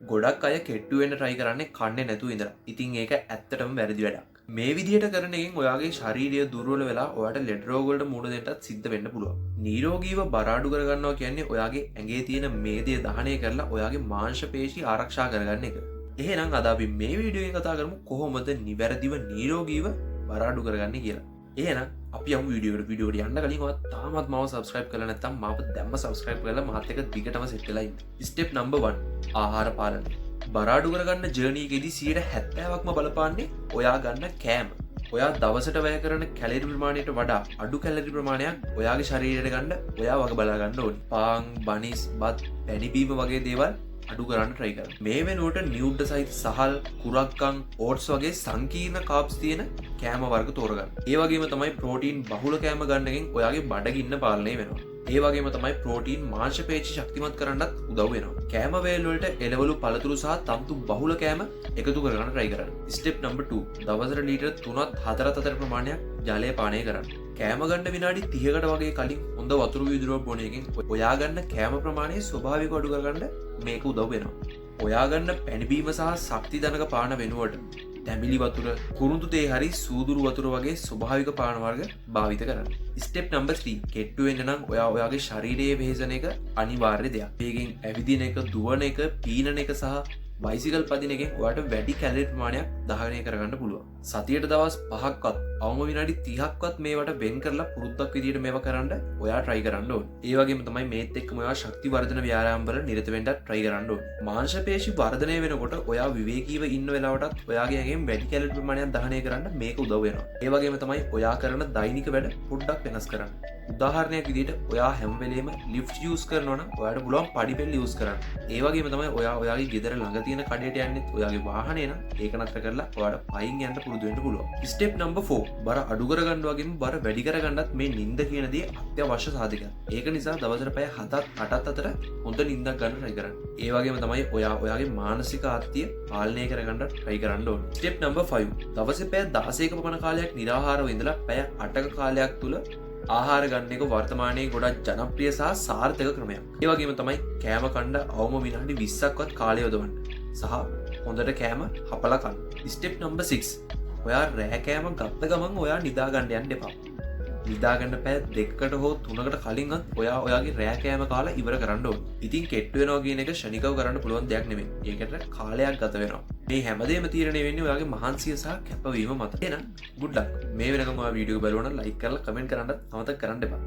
ගොඩක් අය කෙට්ටු වෙන්න try කරන්නේ කන්නේ නැතුව ඉඳලා. ඉතින් ඒක ඇත්තටම වැරදි වැඩක්. මේ විදිහට කරන එකෙන් ඔයාගේ ශරීරය දුර්වල වෙලා ඔයාට ලෙඩ රෝග වලට මුහුණ දෙන්නත් සිද්ධ වෙන්න පුළුවන්. නිරෝගීව බර අඩු කරගන්නවා කියන්නේ ඔයාගේ ඇඟේ තියෙන මේදය දහනය කරලා ඔයාගේ මාංශ පේශි ආරක්ෂා කරගන්න එක. එහෙනම් අද අපි මේ වීඩියෝ එකෙන් කතා කරමු කොහොමද නිවැරදිව නිරෝගීව බර අඩු කරගන්නේ කියලා. එහෙනම් අපි යමු වීඩියෝ එකට යන්න කලින් ඔයා තාමත් මාව subscribe කරලා නැත්නම් මාව දැම්ම subscribe කරලා මාත් එක්ක දිගටම set වෙලා ඉන්න. step number 1 ආහාර පාලනය. බර අඩු කරගන්න ජර්නි එකේදී 70%ක්ම බලපාන්නේ ඔයා ගන්න කෑම. ඔයා දවසට වැය කරන කැලරි ප්‍රමාණයට වඩා අඩු කැලරි ප්‍රමාණයක් ඔයාගේ ශරීරයට ගන්න ඔයා වග බලා ගන්න ඕනේ. පාන්, බනිස්, බත්, පැණි බීම වගේ දේවල් අඩු කරන්න try කරන්න. මේ වෙනුවට නියුඩ්ඩ සහිත සහල්, කුරක්කන්, ඕට්ස් වගේ සංකීර්ණ කාබ්ස් තියෙන කෑම වර්ග තෝරගන්න. ඒ වගේම තමයි ප්‍රෝටීන් බහුල කෑම ගන්න එකෙන් ඔයාගේ බඩගින්න පාලනය වෙනවා. ඒ වගේම තමයි ප්‍රෝටීන් මාංශ පේශි ශක්තිමත් කරන්නත් උදව් වෙනවා. කෑම වේල් වලට එළවලු, පළතුරු සහ තන්තු බහුල කෑම එකතු කරගන්න try කරන්න. step number 2 දවසට ලීටර් 3ත් 4ත් අතර ප්‍රමාණයක් ජලය පානය කරන්න. කෑම ගන්න විනාඩි 30කට වගේ කලින් හොඳ වතුර වීදුරුවක් බොන එකෙන් ඔයා ගන්න කෑම ප්‍රමාණය ස්වභාවිකව අඩු කරගන්න මේක උදව් වෙනවා. ඔයා ගන්න පැණිබීම සහ ශක්ති දනක පාන වෙනුවට තැඹිලි වතුර, කුරුඳු තේ හරි සූදුරු වතුර වගේ ස්වභාවික පාන වර්ග භාවිත කරන්න. step number 3 කෙට්ටු වෙන්න නම් ඔයාගේ ශරීරයේ වෙහෙසන එක අනිවාර්ය දෙයක්. මේකෙන් ඇවිදින එක, දුවන එක, පීනන එක සහ බයිසිකල් පදින එකෙන් ඔයාට වැඩි කැලරි ප්‍රමාණයක් දහනය කරගන්න පුළුවන්. සතියට දවස් 5ක්වත් අවම විනාඩි 30ක්වත් මේවට වෙන් කරලා පුරුද්දක් විදියට මේවා කරන්න ඔයා try කරන්න ඕනේ. ඒ වගේම තමයි මේත් එක්කම ඔයා ශක්ති වර්ධන ව්‍යායාම වල නිරත වෙන්නත් try කරන්න ඕනේ. මාංශ පේශි වර්ධනය වෙනකොට ඔයා විවේකීව ඉන්න වෙලාවටත් ඔයාගේ ඇඟෙන් වැඩි කැලරි ප්‍රමාණයක් දහනය කරන්න මේක උදව් වෙනවා. ඒ වගේම තමයි ඔයා කරන දෛනික වැඩ පොඩ්ඩක් වෙනස් කරන්න. උදාහරණයක් විදිහට ඔයා හැම වෙලේම lift use කරනවා නම් ඔයාට පුළුවන් පඩි පෙළ use කරන්න. ඒ වගේම තමයි ඔයාගේ ගෙදර ළඟ තියෙන කඩේට යන්නෙත් ඔයාගේ වාහනේ නම් ඒක නතර කරලා ඔයාට පයින් යන්න පුරුදු වෙන්න පුළුවන්. step number 4 බර අඩු කරගන්න වගේම බර වැඩි කරගන්නත් මේ නිින්ද කියන දේ අත්‍යවශ්‍ය සාධකයක්. ඒක නිසා දවසට පැය 7ත් 8ත් අතර හොඳ නිින්දක් ගන්න try කරන්න. ඒ වගේම තමයි ඔයාගේ මානසික ආර්තිය පාලනය කරගන්න try කරන්න ඕනේ. step number 5 දවසේ පැය 16ක පමණ කාලයක් නිරාහාරව ඉඳලා පැය 8ක කාලයක් තුල ආහාර ගන්න එක වර්තමානයේ ගොඩක් ජනප්‍රිය සහ සාර්ථක ක්‍රමයක්. ඒ වගේම තමයි කෑම කන්න අවම විනාඩි 20ක්වත් කාලය යොදවන්න. සහ හොඳට කෑම හපලා කන්න. step number 6 ඔයා රෑ කෑම ගත්ත ගමන් ඔයා නිදා ගන්න යන්න එපා. නිදා ගන්න පැය 2කට හෝ 3කට කලින්වත් ඔයාගේ රෑ කෑම කාලා ඉවර කරන්න ඕනේ. ඉතින් කෙට්ටු වෙනවා කියන එක ෂණිකව කරන්න පුළුවන් දෙයක් නෙමෙයි. ඒකට කාලයක් ගත වෙනවා. මේ හැමදේම තීරණය වෙන්නේ ඔයාගේ මහන්සිය සහ කැපවීම මත. එහෙනම් good luck. මේ වෙනකම් ඔයා වීඩියෝ එක බලුවා නම් like කරලා comment කරන්නත් අමතක කරන්න එපා.